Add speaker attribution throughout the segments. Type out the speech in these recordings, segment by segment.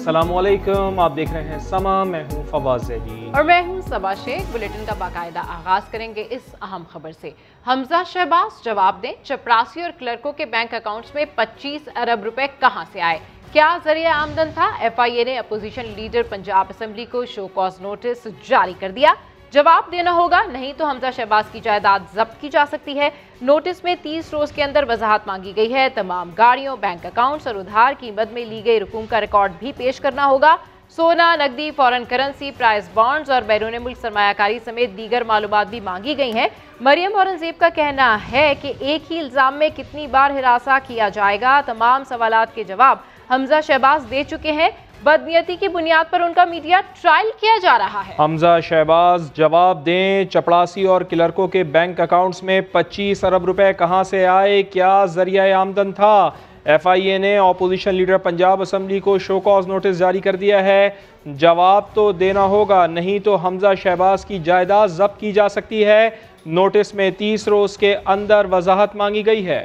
Speaker 1: अस्सलामुअलैकुम, आप देख रहे हैं समा। मैं हूं फवाज ज़ैदी
Speaker 2: और मैं हूं सबा शेख। बुलेटिन का बाकायदा आगाज करेंगे इस अहम खबर से। हमजा शहबाज जवाब दें, चपरासी और क्लर्कों के बैंक अकाउंट्स में 25 अरब रुपए कहां से आए, क्या जरिया आमदन था। FIA ने अपोजिशन लीडर पंजाब असेंबली को शो कॉज नोटिस जारी कर दिया। जवाब देना होगा, नहीं तो हमजा शहबाज की जायदाद जब्त की जा सकती है। नोटिस में 30 रोज के अंदर वजाहत मांगी गई है। तमाम गाड़ियों, बैंक अकाउंट्स और उधार कीमत में ली गई रकूम का रिकॉर्ड भी पेश करना होगा। सोना, नकदी, फॉरेन करेंसी, प्राइस बॉन्ड्स और बैरून मुल्क सरमायाकारी समेत दीगर मालूमात भी मांगी गई हैं। मरियम औरंगजेब का कहना है कि एक ही इल्जाम में कितनी बार हिरासा किया जाएगा। तमाम सवालात के जवाब हमजा शहबाज दे चुके हैं। बदनीयती की बुनियाद पर उनका मीडिया ट्रायल किया जा रहा है।
Speaker 1: हमजा शहबाज जवाब दें, चपड़ासी और क्लर्कों के बैंक अकाउंट्स में 25 अरब रुपए कहां से आए, क्या जरिया आमदन था। FIA ने अपोजिशन लीडर पंजाब असेंबली को शो कॉज नोटिस जारी कर दिया है। जवाब तो देना होगा, नहीं तो हमजा शहबाज की जायदाद जब्त की जा सकती है। नोटिस में 30 रोज के अंदर वजाहत मांगी गई है।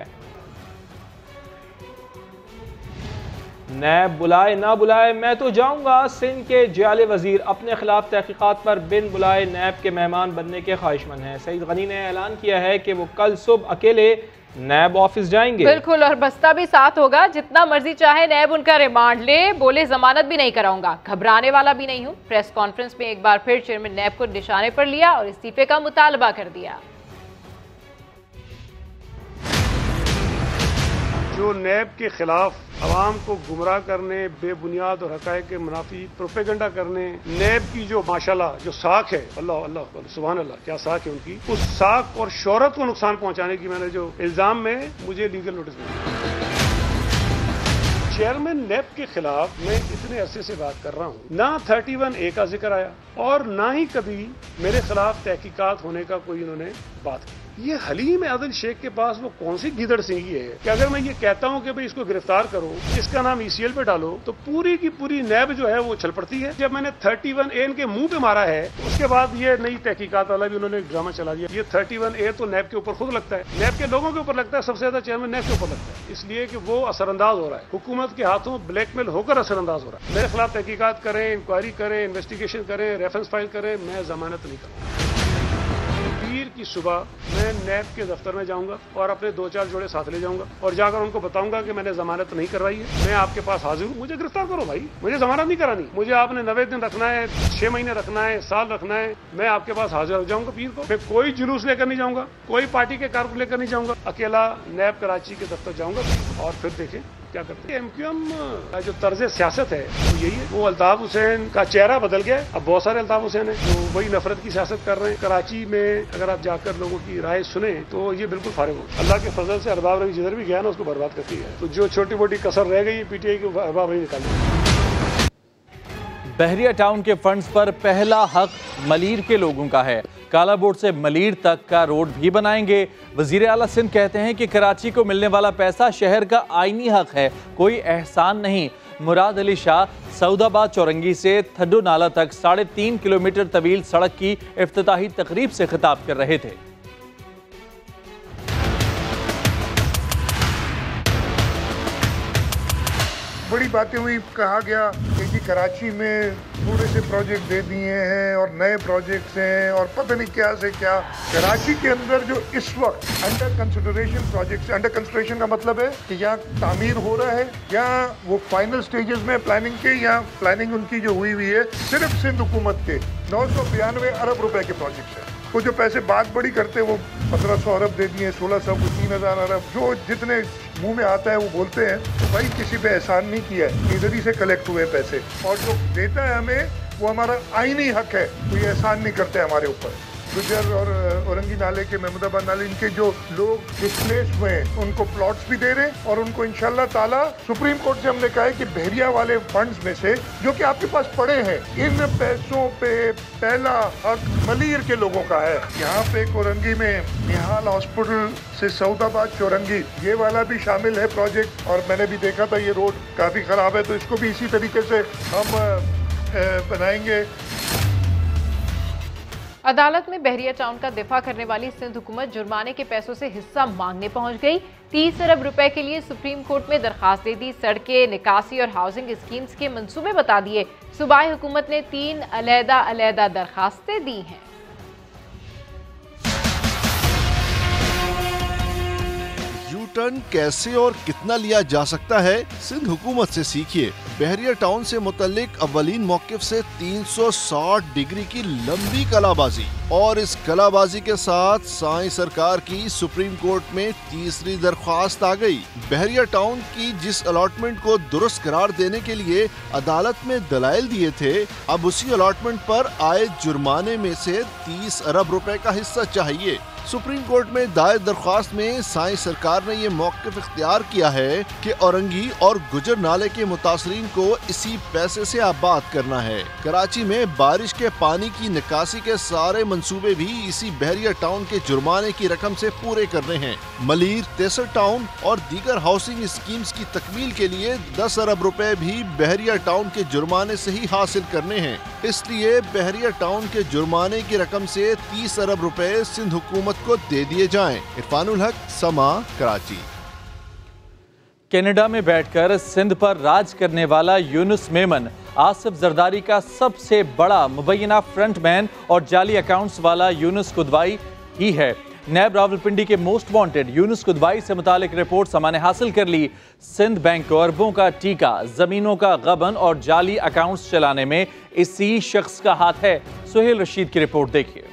Speaker 1: नैब बुलाए ना बुलाए मैं तो जाऊंगा। सिंध के जाले वजीर अपने खिलाफ तहकीकात पर बिन बुलाए नैब के मेहमान बनने के ख्वाहिशमंद हैं। सईद गनी ने ऐलान किया है कि वो कल सुबह अकेले नैब ऑफिस जाएंगे।
Speaker 2: बिल्कुल, और बस्ता भी साथ होगा। जितना मर्जी चाहे नैब उनका रिमांड ले, बोले जमानत भी नहीं कराऊंगा, घबराने वाला भी नहीं हूं। प्रेस कॉन्फ्रेंस में एक बार फिर चेयरमैन नैब को निशाने पर लिया और इस्तीफे का मुतालबा कर दिया।
Speaker 3: जो नैब के खिलाफ आवाम को गुमराह करने, बेबुनियाद और हकायक के मुनाफी प्रोपेगेंडा करने, नैब की जो माशाल्लाह जो साख है, अल्लाह अल्लाह सुभान अल्लाह, क्या साख है उनकी, उस साख और शोहरत को नुकसान पहुंचाने की मैंने जो इल्जाम में मुझे लीगल नोटिस मिला। चेयरमैन नैब के खिलाफ मैं इतने अरसे से बात कर रहा हूँ, ना 31A का जिक्र आया और ना ही कभी मेरे खिलाफ तहकीकात होने का कोई इन्होंने बात की। ये हलीम आदिल शेख के पास वो कौन सी गिदड़ सिंगी है कि अगर मैं ये कहता हूँ कि भाई इसको गिरफ्तार करो, इसका नाम ECL पे डालो, तो पूरी की पूरी नैब जो है वो छल पड़ती है। जब मैंने 31A इनके मुंह पे मारा है, उसके बाद ये नई तहकीकात वाला भी उन्होंने ड्रामा चला दिया। ये 31A तो नैब के ऊपर खुद लगता है, नैब के लोगों के ऊपर लगता है, सबसे ज्यादा चेयरमैन नैब के ऊपर लगता है, इसलिए कि वो असरअंदाज हो रहा है, हुकूमत के हाथों ब्लैकमेल होकर असरअंदाज हो रहा है। मेरे खिलाफ तहकीकात करें, इंक्वायरी करें, इन्वेस्टिगेशन करें, रेफरेंस फाइल करें, मैं जमानत नहीं करूँगा। पीर की सुबह मैं नैब के दफ्तर में जाऊंगा और अपने 2-4 जोड़े साथ ले जाऊंगा और जाकर उनको बताऊंगा कि मैंने जमानत नहीं करवाई है, मैं आपके पास हाजिर हूँ, मुझे गिरफ्तार करो भाई, मुझे जमानत नहीं करानी, मुझे आपने 90 दिन रखना है, 6 महीने रखना है, साल रखना है, मैं आपके पास हाजिर हो जाऊंगा पीर को। मैं कोई जुलूस लेकर नहीं जाऊंगा, कोई पार्टी के कारकुन लेकर नहीं जाऊंगा, अकेला नैब कराची के दफ्तर जाऊंगा और फिर देखें क्या करते हैं। MQM का जो तर्ज सियासत है वो यही है। वो अल्ताफ हुसैन का चेहरा बदल गया, अब बहुत सारे अल्ताफ हुसैन है जो वही नफरत की सियासत कर रहे हैं। कराची में अगर आप जाकर लोगों की राय सुने तो ये बिल्कुल फारिग हो। अल्लाह के फजल से अरबाब रवि जिधर भी गया ना उसको बर्बाद करती है। तो जो छोटी मोटी कसर रह गई PTI की अरबाब रवि निकाली।
Speaker 4: बहरिया टाउन के फंड्स पर पहला हक मलीर के लोगों का है। काला बोर्ड से मलीर तक का रोड भी बनाएंगे। वजीर आला सिंध कहते हैं कि कराची को मिलने वाला पैसा शहर का आईनी हक है, कोई एहसान नहीं। मुराद अली शाह सऊदाबाद चौरंगी से थड्डो नाला तक 3.5 किलोमीटर तवील सड़क की इफ्तिताही तकरीब से खिताब कर रहे थे।
Speaker 5: बड़ी बातें हुई, कहा गया कि कराची में थोड़े से प्रोजेक्ट दे दिए हैं और नए प्रोजेक्ट्स हैं और पता नहीं क्या से क्या। कराची के अंदर जो इस वक्त under consideration projects, under consideration का मतलब है कि या तामीर हो रहा है या वो फाइनल स्टेजेस में प्लानिंग के, या प्लानिंग उनकी जो हुई है सिर्फ सिंध हुकूमत के 992 अरब रुपए के प्रोजेक्ट्स हैं। वो जो पैसे बात बड़ी करते हैं वो 1500 अरब दे दिए, 1600 को 3000 अरब, जो जितने मुंह में आता है वो बोलते हैं। तो भाई किसी पे एहसान नहीं किया है, इधर ही से कलेक्ट हुए पैसे, और जो देता है हमें वो हमारा आईनी हक है, कोई एहसान नहीं करते हमारे ऊपर। गुजर और औरंगी नाले के, महमूदाबाद नाले, इनके जो लोग डिस्प्लेस हुए हैं उनको प्लॉट्स भी दे रहे हैं और उनको इंशाल्लाह ताला सुप्रीम कोर्ट से हमने कहा है कि बहरिया वाले फंड्स में से जो कि आपके पास पड़े हैं, इन पैसों पे पहला हक मलीर के लोगों का है। यहाँ पे औरंगी में निहाल हॉस्पिटल से सऊदाबाद चौरंगी, ये वाला भी शामिल है प्रोजेक्ट, और मैंने भी देखा था ये रोड काफ़ी ख़राब है, तो इसको भी इसी तरीके से हम बनाएंगे।
Speaker 2: अदालत में बहरिया टाउन का दिफा करने वाली सिंध हुकूमत जुर्माने के पैसों से हिस्सा मांगने पहुंच गई। 30 अरब रुपए के लिए सुप्रीम कोर्ट में दरखास्त दे दी। सड़कें, निकासी और हाउसिंग स्कीम्स के मंसूबे बता दिए। सूबाई हुकूमत ने 3 अलहदा दरखास्तें दी हैं।
Speaker 6: टर्न कैसे और कितना लिया जा सकता है, सिंध हुकूमत से सीखिए। बहरिया टाउन से मुतल्लिक अव्वलीन मौक़िफ़ से 360 डिग्री की लंबी कलाबाजी और इस कलाबाजी के साथ साईं सरकार की सुप्रीम कोर्ट में तीसरी दरख्वास्त आ गई। बहरिया टाउन की जिस अलॉटमेंट को दुरुस्त करार देने के लिए अदालत में दलाइल दिए थे, अब उसी अलॉटमेंट पर आए जुर्माने में से 30 अरब रुपए का हिस्सा चाहिए। सुप्रीम कोर्ट में दायर दरख्वास्त में साईं सरकार ने ये मौक़िफ़ इख्तियार किया है कि औरंगी और गुजर नाले के मुतासरीन को इसी पैसे से आबाद करना है। कराची में बारिश के पानी की निकासी के सारे मंसूबे भी इसी बहरिया टाउन के जुर्माने की रकम से पूरे करने हैं। मलीर, तेसर टाउन और दीगर हाउसिंग स्कीम्स की तकमील के लिए 10 अरब रुपए भी बहरिया टाउन के जुर्माने से ही हासिल करने हैं। इसलिए बहरिया टाउन के जुर्माने की रकम से 30 अरब रुपए सिंध हुकूमत को दे दिए जाएं। इरफानुल हक, समा, कराची।
Speaker 4: कनाडा में बैठकर सिंध पर राज करने वाला यूनुस मेमन आसिफ जरदारी का सबसे बड़ा मुबैना फ्रंटमैन और जाली अकाउंट्स वाला यूनुस कुदवाई ही है। नैब रावलपिंडी के मोस्ट वांटेड यूनुस कुदवाई से मुतालिक रिपोर्ट समा ने हासिल कर ली। सिंध बैंक को अरबों का टीका, जमीनों का गबन और जाली अकाउंट्स चलाने में इसी शख्स का हाथ है। सुहेल रशीद की रिपोर्ट देखिए।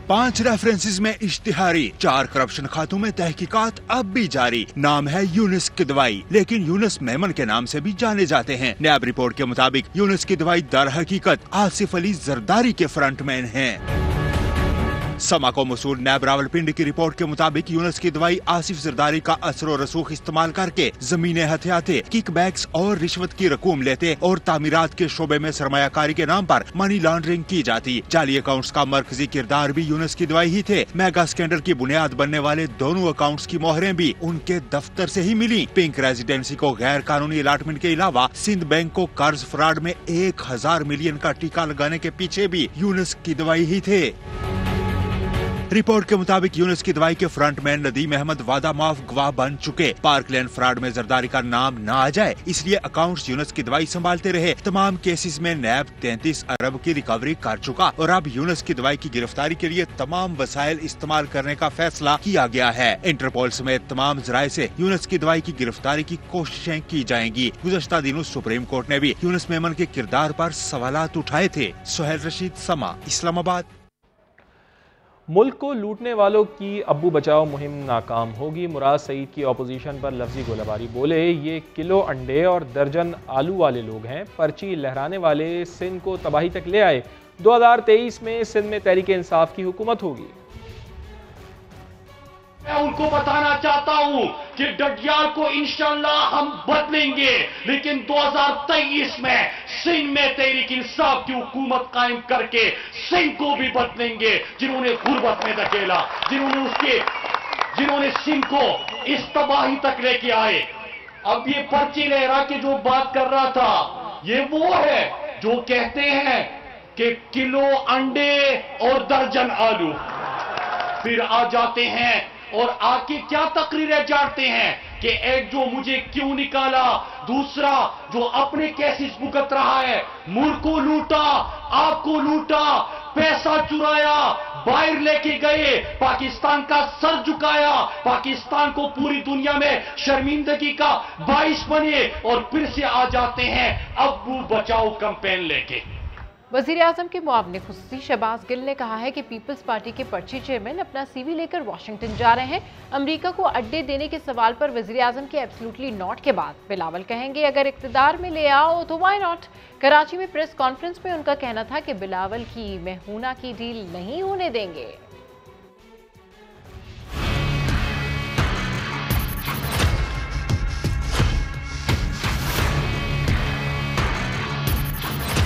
Speaker 7: 5 रेफरेंसेस में इश्तिहारी, 4 करप्शन खातों में तहकीकात अब भी जारी। नाम है यूनुस किदवाई, लेकिन यूनुस मेमन के नाम से भी जाने जाते हैं। नैब रिपोर्ट के मुताबिक यूनुस किदवाई दर हकीकत आसिफ अली जरदारी के फ्रंटमैन हैं। समा को मसूल नैब रावलपिंडी की रिपोर्ट के मुताबिक यूनुस किदवाई आसिफ जरदारी का असर और रसूख इस्तेमाल करके जमीनें हथियाते, किकबैक्स और रिश्वत की रकूम लेते और तामीरात के शोबे में सरमायाकारी के नाम पर मनी लॉन्ड्रिंग की जाती। जाली अकाउंट्स का मरकजी किरदार भी यूनुस किदवाई ही थे। मेगा स्कैंडल की बुनियाद बनने वाले दोनों अकाउंट्स की मोहरें भी उनके दफ्तर से ही मिली। पिंक रेजिडेंसी को गैर कानूनी अलाटमेंट के अलावा सिंध बैंक को कर्ज फ्रॉड में 1000 मिलियन का टीका लगाने के पीछे भी यूनुस किदवाई ही थे। रिपोर्ट के मुताबिक यूनुस किदवाई के फ्रंटमैन नदीम अहमद वादा माफ गवाह बन चुके। पार्कलैंड फ्रॉड में जरदारी का नाम न आ जाए इसलिए अकाउंट्स यूनुस किदवाई संभालते रहे। तमाम केसेस में नैब 33 अरब की रिकवरी कर चुका और अब यूनुस किदवाई की गिरफ्तारी के लिए तमाम वसाइल इस्तेमाल करने का फैसला किया गया है। इंटरपोल समेत तमाम जराये से यूनुस किदवाई की गिरफ्तारी की कोशिशें की जाएंगी। गुज़श्ता दिनों सुप्रीम कोर्ट ने भी यूनुस मेमन के किरदार पर सवालात उठाए थे। सुहेल रशीद, समा, इस्लामाबाद।
Speaker 1: मुल्क को लूटने वालों की अब्बू बचाओ मुहिम नाकाम होगी। मुराद सईद की अपोजिशन पर लफ्जी गोलाबारी। बोले ये किलो अंडे और दर्जन आलू वाले लोग हैं, पर्ची लहराने वाले सिंध को तबाही तक ले आए। 2023 में सिंध में तहरीक इंसाफ की हुकूमत होगी।
Speaker 8: मैं उनको बताना चाहता हूं कि डडियाल को इंशाअल्लाह हम बदलेंगे, लेकिन 2023 में सिंध में तहरीक इंसाफ की हुकूमत कायम करके सिंध को भी बदलेंगे। जिन्होंने गुर्बत में धकेला, जिन्होंने सिंध को इस तबाही तक लेके आए। अब ये पर्ची लहरा के जो बात कर रहा था, ये वो है जो कहते हैं कि किलो अंडे और दर्जन आलू, फिर आ जाते हैं और आके क्या तकरीरें जाते हैं कि एक जो मुझे क्यों निकाला, दूसरा जो अपने केसेस भुगत रहा है, मुल्क को लूटा, आपको लूटा, पैसा चुराया, बाहर लेके गए, पाकिस्तान का सर झुकाया, पाकिस्तान को पूरी दुनिया में शर्मिंदगी का बाइस बने और फिर से आ जाते हैं अब्बू बचाओ कैंपेन लेके।
Speaker 2: वज़ीर आज़म के मुआवने खुसूसी शहबाज गिल ने कहा है कि पीपल्स पार्टी के पर्ची चेयरमैन अपना CV लेकर वाशिंगटन जा रहे हैं। अमेरिका को अड्डे देने के सवाल पर वज़ीर आज़म के एब्सोल्युटली नॉट के बाद बिलावल कहेंगे अगर इक़्तिदार में ले आओ तो व्हाई नॉट। कराची में प्रेस कॉन्फ्रेंस में उनका कहना था कि बिलावल की महूना की डील नहीं होने देंगे।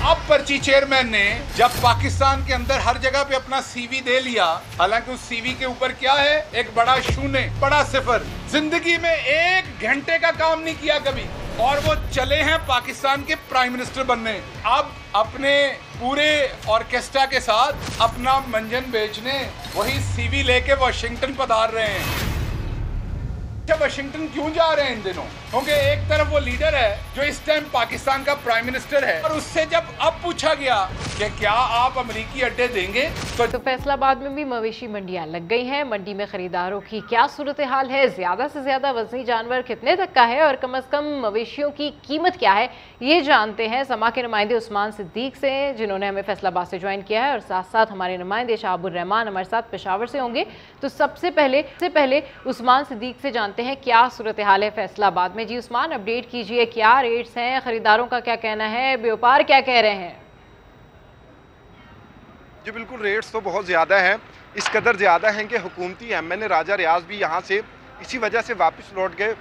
Speaker 9: अब पर्ची चेयरमैन ने जब पाकिस्तान के अंदर हर जगह पे अपना CV दे लिया, हालांकि उस CV के ऊपर क्या है, एक बड़ा शून्य, बड़ा सिफर। जिंदगी में 1 घंटे का काम नहीं किया कभी और वो चले हैं पाकिस्तान के प्राइम मिनिस्टर बनने। अब अपने पूरे ऑर्केस्ट्रा के साथ अपना मंजन बेचने वही सीवी लेके वाशिंगटन पधार रहे हैं। वाशिंगटन क्यों जा रहे हैं इन दिनों? क्योंकि एक तरफ वो लीडर है जो इस टाइम पाकिस्तान का प्राइम मिनिस्टर है, और उससे जब अब पूछा गया कि क्या आप अमेरिकी अड्डे देंगे
Speaker 2: तो फैसलाबाद में भी मवेशी मंडियां लग गई हैं। मंडी में खरीदारों की क्या सूरत हाल है, ज्यादा से ज्यादा वजनी जानवर कितने तक का है और कम से कम मवेशियों की कीमत क्या है, ये जानते हैं समा के नुमाइंदे उस्मान सिद्दीक से, जिन्होंने हमें फैसलाबाद से ज्वाइन किया है, और साथ साथ हमारे नुमाइंदे शाहबुर रहमान हमारे साथ पेशावर से होंगे। तो सबसे पहले उस्मान सिद्दीक से जानते हैं क्या सूरत हाल है फैसलाबाद में। जी उस्मान, अपडेट कीजिए, क्या रेट्स हैं, खरीदारों का क्या कहना है, व्यापार क्या कह रहे हैं?
Speaker 10: जी बिल्कुल, रेट्स तो बहुत ज़्यादा हैं, इस कदर ज़्यादा हैं कि हुकूमती MNA राजा रियाज भी यहाँ से इसी वजह से वापस लौट गए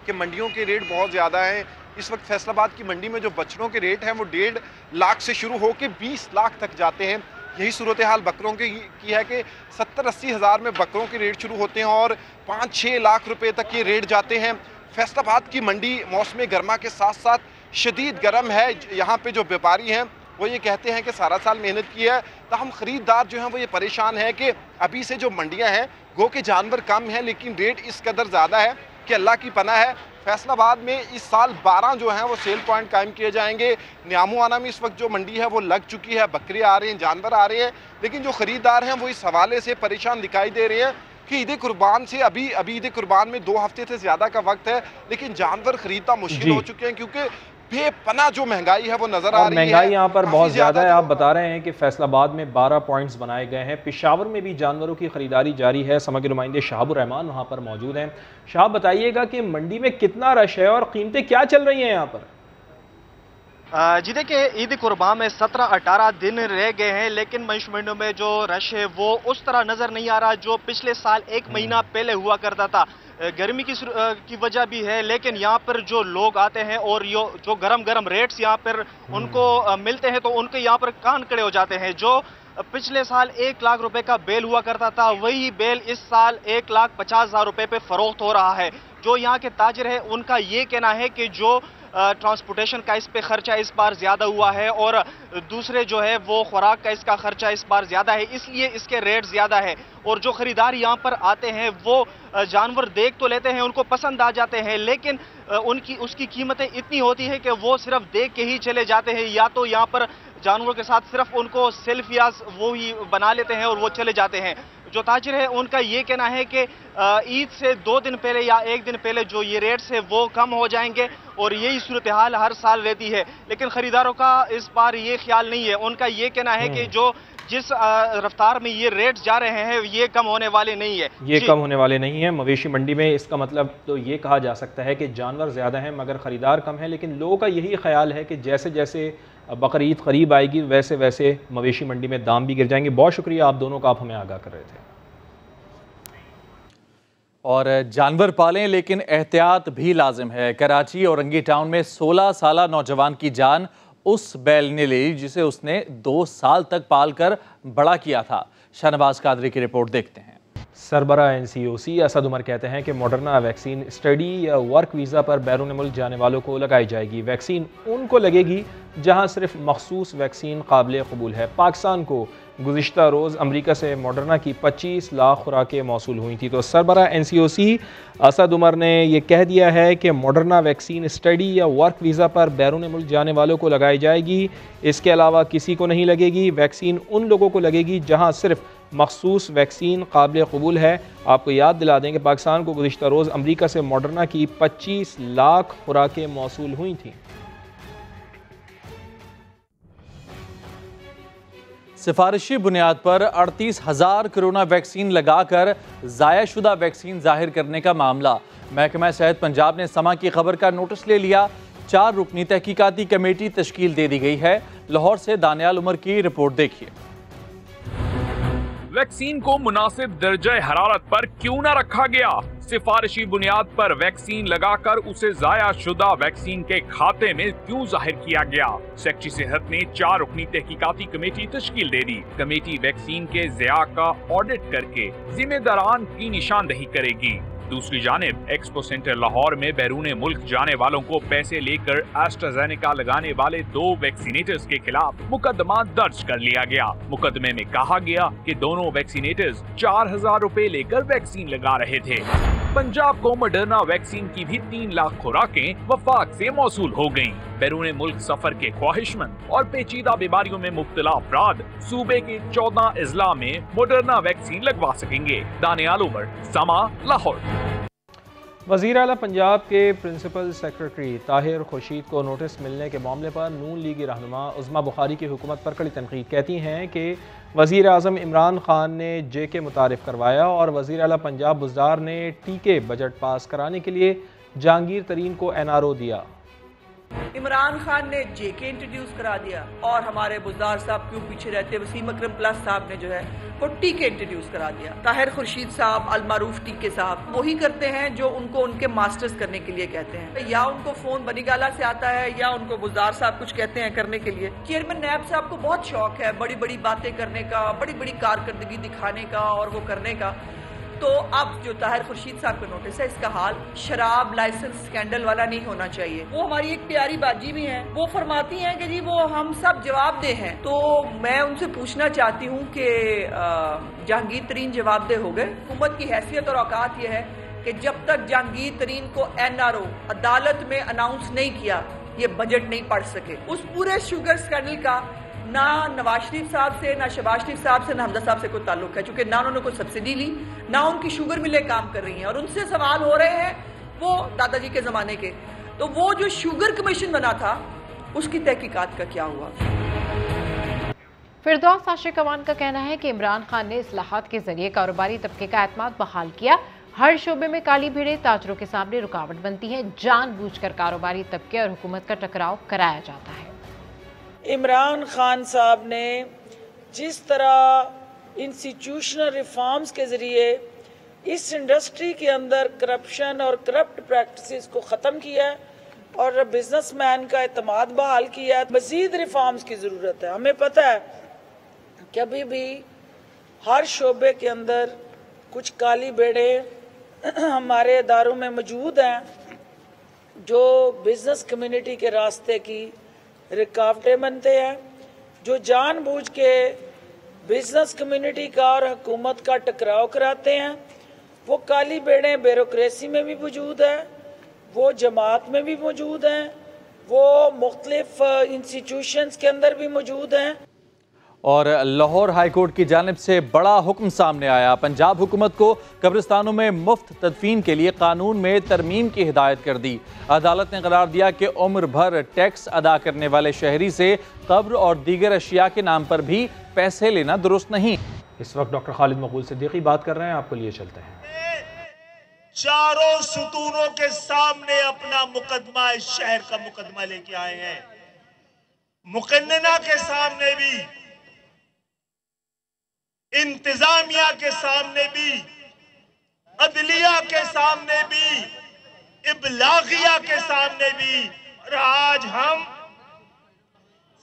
Speaker 10: कि मंडियों के रेट बहुत ज़्यादा हैं। इस वक्त फैसलाबाद की मंडी में जो बछड़ों के रेट हैं वो 1.5 लाख से शुरू होकर 20 लाख तक जाते हैं। यही सूरत हाल बकरों की है कि 70-80 हज़ार में बकरों के रेट शुरू होते हैं और 5-6 लाख रुपए तक ये रेट जाते हैं। फैसलाबाद की मंडी मौसम गर्मा के साथ साथ शदीद गर्म है। यहाँ पे जो व्यापारी हैं वो ये कहते हैं कि सारा साल मेहनत की है, ताहम ख़रीदार जो हैं वो ये परेशान है कि अभी से जो मंडियाँ हैं गो के जानवर कम हैं लेकिन रेट इस कदर ज़्यादा है कि अल्लाह की पनाह है। फैसलाबाद में इस साल 12 जो हैं वो सेल पॉइंट कायम किए जाएंगे। न्यामुआना में इस वक्त जो मंडी है वो लग चुकी है, बकरे आ रहे हैं, जानवर आ रहे हैं, लेकिन जो ख़रीदार हैं वो इस हवाले से परेशान दिखाई दे रहे हैं कि ईद कुर्बान से अभी ईद कुर्बान में 2 हफ्ते से ज़्यादा का वक्त है, लेकिन जानवर ख़रीदना मुश्किल हो चुके हैं क्योंकि बेपना जो महंगाई है वो नजर आ रही है।
Speaker 1: महंगाई यहाँ पर बहुत ज़्यादा है। आप बता रहे हैं कि फैसलाबाद में 12 पॉइंट्स बनाए गए हैं। पेशावर में भी जानवरों की खरीदारी जारी है। समा के नुमाइंदे शाहबुर रहमान वहाँ पर मौजूद हैं। शाह, बताइएगा कि मंडी में कितना रश है और कीमतें क्या चल रही हैं यहाँ पर?
Speaker 11: जी देखिए, ईद कुर्बान में 17-18 दिन रह गए हैं, लेकिन मवेशी मंडियों में जो रश है वो उस तरह नजर नहीं आ रहा जो पिछले साल 1 महीना पहले हुआ करता था। गर्मी की वजह भी है, लेकिन यहाँ पर जो लोग आते हैं और जो गरम रेट्स यहाँ पर उनको मिलते हैं तो उनके यहाँ पर कान खड़े हो जाते हैं। जो पिछले साल 1 लाख रुपए का बेल हुआ करता था वही बेल इस साल 1,50,000 रुपए पे फरोख्त हो रहा है। जो यहाँ के ताजिर है उनका ये कहना है कि जो ट्रांसपोर्टेशन का इस पे खर्चा इस बार ज़्यादा हुआ है और दूसरे जो है वो खुराक का इसका खर्चा इस बार ज़्यादा है, इसलिए इसके रेट ज़्यादा है। और जो ख़रीदार यहाँ पर आते हैं वो जानवर देख तो लेते हैं, उनको पसंद आ जाते हैं, लेकिन उसकी कीमतें इतनी होती है कि वो सिर्फ देख के ही चले जाते हैं, या तो यहाँ पर जानवरों के साथ सिर्फ उनको सेल्फियाज वो ही बना लेते हैं और वो चले जाते हैं। जो ताजिर है उनका ये कहना है कि ईद से 2 दिन पहले या 1 दिन पहले जो ये रेट्स है वो कम हो जाएंगे और यही सूरत हाल हर साल रहती है, लेकिन खरीदारों का इस बार ये ख्याल नहीं है। उनका ये कहना है कि जो जिस रफ्तार में ये रेट्स जा रहे हैं ये कम होने वाले नहीं है।
Speaker 1: ये कम होने वाले नहीं है मवेशी मंडी में। इसका मतलब तो ये कहा जा सकता है कि जानवर ज़्यादा हैं मगर ख़रीदार कम है, लेकिन लोगों का यही ख्याल है कि जैसे जैसे बकरीद करीब आएगी वैसे वैसे मवेशी मंडी में दाम भी गिर जाएंगे। बहुत शुक्रिया आप दोनों का, आप हमें आगाह कर रहे थे।
Speaker 4: और जानवर पालें लेकिन एहतियात भी लाजिम है। कराची औरंगी टाउन में 16 साला नौजवान की जान उस बैल ने ले ली जिसे उसने 2 साल तक पालकर बड़ा किया था। शाहनवाज कादरी की रिपोर्ट देखते हैं।
Speaker 1: सरबरा NCOC असद उमर कहते हैं कि मॉडर्ना वैक्सीन स्टडी या वर्क वीज़ा पर बैरून मुल्क जाने वालों को लगाई जाएगी। वैक्सीन उनको लगेगी जहां सिर्फ मखसूस वैक्सीन काबिल कबूल है। पाकिस्तान को गुज़िश्ता रोज़ अमरीका से मॉडर्ना की 25 लाख खुराकें मौसूल हुई थी। तो सरबरा NCOC असद उमर ने यह कह दिया है कि मॉडर्ना वैक्सीन स्टडी या वर्क वीज़ा पर बैरून मुल्क जाने वालों को लगाई जाएगी, इसके अलावा किसी को नहीं लगेगी। वैक्सीन उन लोगों को लगेगी जहाँ सिर्फ मखसूस वैक्सीन काबिल कबूल है। आपको याद दिला दें कि पाकिस्तान को गुज़िश्ता रोज़ अमरीका से मॉडर्ना की 25 लाख खुराकें मौसूल हुई थीं।
Speaker 4: सिफारिशी बुनियाद पर 38,000 कोरोना वैक्सीन लगाकर ज़ायाशुदा वैक्सीन जाहिर करने का मामला। महकमा सेहत पंजाब ने समा की खबर का नोटिस ले लिया। 4 रुकनी तहकीकाती कमेटी तश्कील दे दी गई है। लाहौर से दानियाल उमर की रिपोर्ट देखिए।
Speaker 12: वैक्सीन को मुनासिब दर्जे हरारत पर क्यों न रखा गया? सिफारिशी बुनियाद पर वैक्सीन लगाकर उसे जाया शुदा वैक्सीन के खाते में क्यों जाहिर किया गया? सेक्रेटरी सेहत ने 4 रुकनी तहकीकाती कमेटी तश्कील दे दी। कमेटी वैक्सीन के ज़िया का ऑडिट करके जिम्मेदारान की निशानदही करेगी। दूसरी जानिब एक्सपो सेंटर लाहौर में बैरून मुल्क जाने वालों को पैसे लेकर एस्ट्राजेनेका लगाने वाले 2 वैक्सीनेटर्स के खिलाफ मुकदमा दर्ज कर लिया गया। मुकदमे में कहा गया कि दोनों वैक्सीनेटर्स 4000 रुपए लेकर वैक्सीन लगा रहे थे। पंजाब को मॉडर्ना वैक्सीन की भी 3 लाख खुराकें वफाक से मौसूल हो गयी। बैरून मुल्क सफर के ख्वाहिशमंद और पेचीदा बीमारियों में मुब्तला अफराद सूबे के 14 अजला में मॉडर्ना वैक्सीन लगवा सकेंगे। दानियाल उमर, समा, लाहौर।
Speaker 1: वज़ीर आला पंजाब के प्रिंसिपल सेक्रेटरी ताहिर खुर्शीद को नोटिस मिलने के मामले पर नून लीगी रहनुमा उज़्मा बुखारी की हुकूमत पर कड़ी तनकीद। कहती हैं कि वज़ीर आज़म इमरान खान ने JK मुतारिफ करवाया और वज़ीर आला पंजाब बुज़दार ने TK बजट पास कराने के लिए जहांगीर तरीन को NRO दिया।
Speaker 13: इमरान खान ने JK इंट्रोड्यूस करा दिया और हमारे बुज़दार साहब क्यों पीछे रहते, वसीम अकरम प्लस साहब ने जो है वो TK इंट्रोड्यूस करा दिया। ताहिर खुर्शीद साहब, अलमारूफ TK साहब वही करते हैं जो उनको उनके मास्टर्स करने के लिए कहते हैं। या उनको फोन बनीगाला से आता है या उनको बुज़दार साहब कुछ कहते हैं करने के लिए। चेयरमैन नैब साहब को बहुत शौक है बड़ी बड़ी बातें करने का, बड़ी बड़ी कारकर्दगी दिखाने का और वो करने का। तो अब जो ताहिर खुर्शीद साहब का नोटिस है, इसका हाल शराब लाइसेंस स्कैंडल वाला नहीं होना चाहिए। वो हमारी एक प्यारी बाजी भी हैं, वो फरमाती हैं कि जी वो हम सब जवाबदेह हैं। तो मैं उनसे पूछना चाहती हूँ कि जहांगीर तरीन जवाबदेह हो गए। हुकूमत की हैसियत और औकात यह है कि जब तक जहांगीर तरीन को NRO अदालत में अनाउंस नहीं किया, ये बजट नहीं पढ़ सके। उस पूरे शुगर स्कैंडल का ना नवाज शरीफ साहब से, ना शहबाज शरीफ साहब से, ना हमजा साहब से कोई ताल्लुक है, क्योंकि ना उन्होंने कोई सब्सिडी ली, ना उनकी शुगर मिलें काम कर रही हैं और उनसे सवाल हो रहे हैं वो दादाजी के जमाने के। तो वो जो शुगर कमीशन बना था उसकी तहकीकात का क्या हुआ?
Speaker 2: फिरदौस आशिक अवान का कहना है कि इमरान खान ने इस्लाहात के जरिए कारोबारी तबके का एतमाद बहाल किया। हर शोबे में काली भीड़ें ताजरों के सामने रुकावट बनती हैं। जानबूझकर कारोबारी तबके और हुकूमत का टकराव कराया जाता है।
Speaker 14: इमरान खान साहब ने जिस तरह इंस्टीट्यूशनल रिफॉर्म्स के ज़रिए इस इंडस्ट्री के अंदर करप्शन और करप्ट प्रैक्टिसेस को ख़त्म किया और बिजनेसमैन का एतमाद बहाल किया, मज़ीद रिफॉर्म्स की ज़रूरत है। हमें पता है कि अभी भी हर शोबे के अंदर कुछ काली भेड़ें हमारे इदारों में मौजूद हैं जो बिजनेस कम्युनिटी के रास्ते की रुकावटें बनते हैं, जो जानबूझ के बिजनेस कम्युनिटी का और हुकूमत का टकराव कराते हैं। वो काली भेड़ें ब्यूरोक्रेसी में भी मौजूद है, वो जमात में भी मौजूद हैं, वो मुख्तलिफ इंस्टीट्यूशंस के अंदर भी मौजूद हैं।
Speaker 4: और लाहौर हाई कोर्ट की जानिब से बड़ा हुक्म सामने आया। पंजाब हुकूमत को कब्रिस्तानों में मुफ्त तदफीन के लिए कानून में तरमीम की हिदायत कर दी। अदालत ने करार दिया कि उम्र भर टैक्स अदा करने वाले शहरी से कब्र और दीगर अशिया के नाम पर भी पैसे लेना दुरुस्त नहीं।
Speaker 1: इस वक्त डॉक्टर खालिद मकबूल सिद्दीकी बात कर रहे हैं, आपको लिए चलते हैं।
Speaker 15: चारों सुतूनों के सामने अपना मुकदमा, इस शहर का मुकदमा लेके आए हैं। मुकन्नना के सामने भी, इंतजामिया के सामने भी, अदलिया के सामने भी, इब्लागिया के सामने भी, और आज हम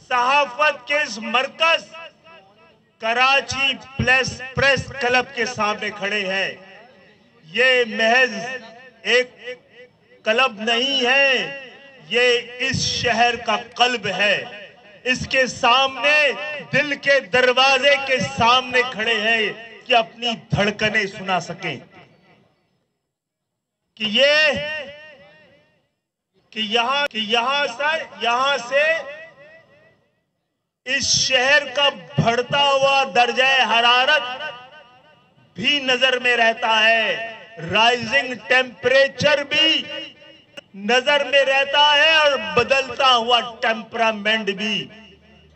Speaker 15: सहाफत के इस मरकज कराची प्रेस क्लब के सामने खड़े हैं। ये महज एक क्लब नहीं है, ये इस शहर का कल्ब है। इसके सामने दिल के दरवाजे के सामने खड़े हैं कि अपनी धड़कनें सुना सकें कि यहां से इस शहर का बढ़ता हुआ दर्जा हरारत भी नजर में रहता है, राइजिंग टेम्परेचर भी नजर में रहता है और बदलता हुआ टेम्परामेंट भी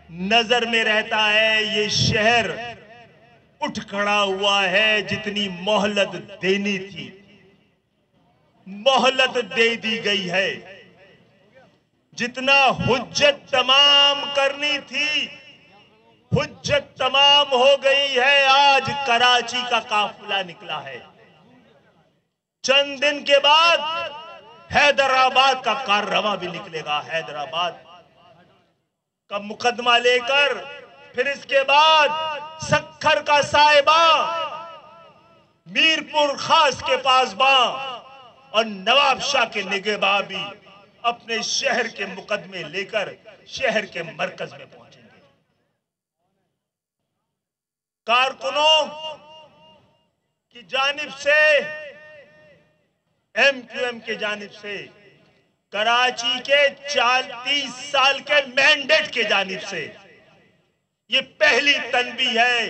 Speaker 15: नजर में रहता है। ये शहर उठ खड़ा हुआ है। जितनी मोहलत देनी थी मोहलत दे दी गई है, जितना हुज्जत तमाम करनी थी हुज्जत तमाम हो गई है। आज कराची का काफिला निकला है। चंद दिन के बाद हैदराबाद का काररवा भी निकलेगा, हैदराबाद का मुकदमा लेकर। फिर इसके बाद सक्खर का साहिबा मीरपुर खास के पासबा और नवाब शाह के निगहबान भी अपने शहर के मुकदमे लेकर शहर के मरकज में पहुंचेंगे। कारकुनों की जानिब से, MQM के जानिब से, कराची के 30 साल के मैंडेट के जानिब से ये पहली तनबीह है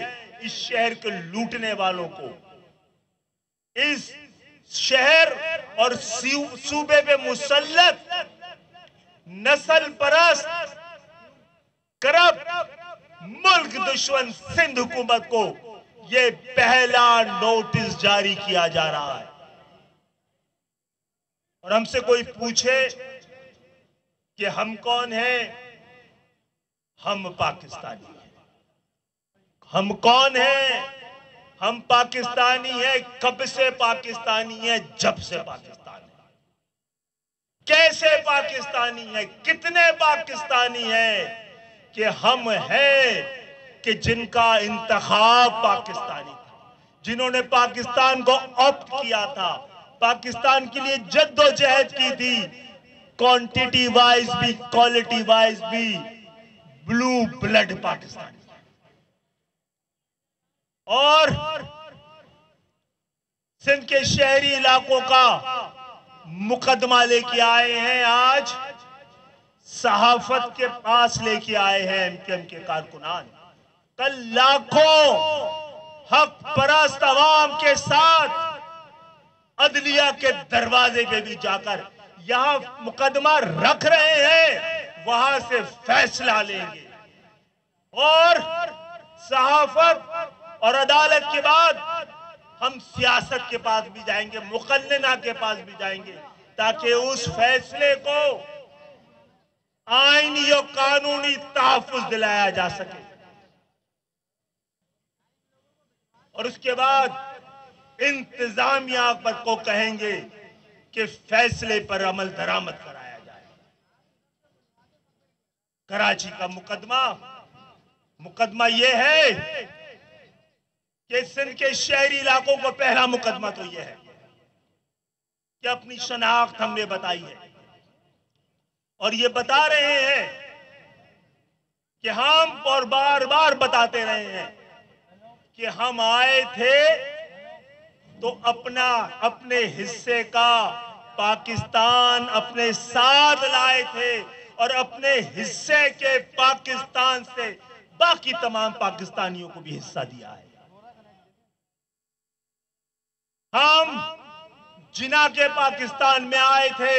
Speaker 15: इस शहर के लूटने वालों को। इस शहर और सूबे पे मुसल्लत नस्ल परस्त करप्ट मुल्क दुश्मन सिंध हुकूमत को ये पहला नोटिस जारी किया जा रहा है। और हमसे कोई पूछे कि हम कौन हैं, हम पाकिस्तानी हैं। हम कौन हैं? हम पाकिस्तानी हैं। कब से पाकिस्तानी हैं? जब से पाकिस्तानी है। कैसे पाकिस्तानी हैं? कितने पाकिस्तानी हैं कि हम हैं कि जिनका इंतखाब पाकिस्तानी था, जिन्होंने पाकिस्तान को ऑप्ट किया था, पाकिस्तान के लिए जद्दोजहद की थी, क्वांटिटी वाइज भी क्वालिटी वाइज भी ब्लू ब्लड पाकिस्तानी। और सिंध के शहरी इलाकों का मुकदमा लेके आए हैं, आज सहाफत के पास लेके आए हैं MQM के कारकुनान। कल लाखों हक परस्त अवाम के साथ अदलिया के दरवाजे पे भी जाकर यहां मुकदमा रख रहे हैं, वहां से फैसला लेंगे। और सहाफत और अदालत के बाद हम सियासत के पास भी जाएंगे, मुकन्नना के पास भी जाएंगे, ताकि उस फैसले को आईनी और कानूनी तहफ्फुज दिलाया जा सके। और उसके बाद इंतजामिया को कहेंगे कि फैसले पर अमल दरामद कराया जाए। कराची का मुकदमा यह है कि सिंध के शहरी इलाकों को पहला मुकदमा तो यह है कि अपनी शनाख्त हमने बताई है और ये बता रहे हैं कि हम और बार बार बताते रहे हैं कि हम आए थे तो अपने हिस्से का पाकिस्तान अपने साथ लाए थे और अपने हिस्से के पाकिस्तान से बाकी तमाम पाकिस्तानियों को भी हिस्सा दिया है। हम जिना के पाकिस्तान में आए थे,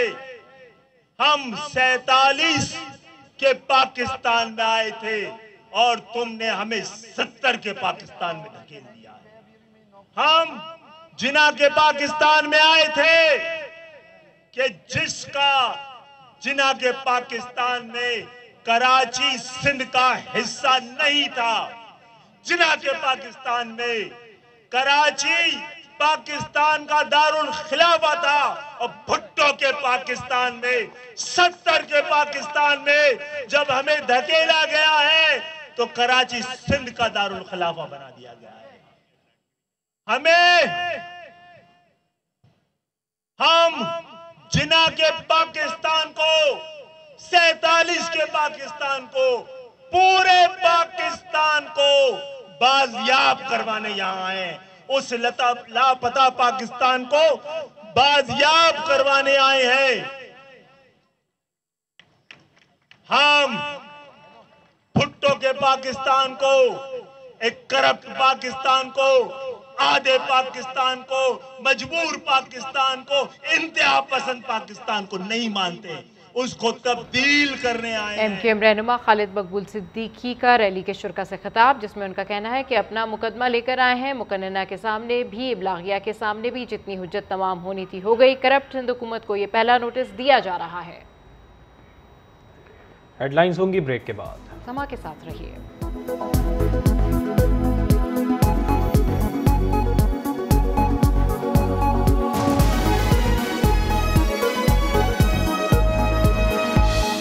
Speaker 15: हम 47 के पाकिस्तान में आए थे और तुमने हमें 70 के पाकिस्तान में धकेल दिया है। हम जिना के पाकिस्तान में आए थे कि जिसका जिना के पाकिस्तान में कराची सिंध का हिस्सा नहीं था, जिना के पाकिस्तान में कराची पाकिस्तान का दारुल खिलाफा था और भुट्टो के पाकिस्तान में 70 के पाकिस्तान में जब हमें धकेला गया है तो कराची सिंध का दारुल खिलाफा बना दिया गया है। हम जिना के पाकिस्तान को 47 के पाकिस्तान को पूरे पाकिस्तान को बाजियाब करवाने यहां आए। उस लापता पाकिस्तान को बाजियाब करवाने आए हैं। हम भुट्टो के पाकिस्तान को, एक करप्ट पाकिस्तान को, आधे पाकिस्तान को, मजबूर पाकिस्तान को, इंतहा पसंद पाकिस्तान को नहीं मानते, उसको तब्दील करने आए हैं।
Speaker 2: MQM रहनुमा खालिद मकबूल सिद्दीकी का रैली के शुरा से खिताब, जिसमें उनका कहना है कि अपना मुकदमा लेकर आए हैं, मुकन्नना के सामने भी, इब्लागिया के सामने भी जितनी हुज्जत तमाम होनी थी हो गई। करप्ट सिंध हुकूमत को ये पहला नोटिस दिया जा रहा है।
Speaker 1: हेडलाइंस होंगी ब्रेक के बाद।
Speaker 2: समा के साथ रहिए।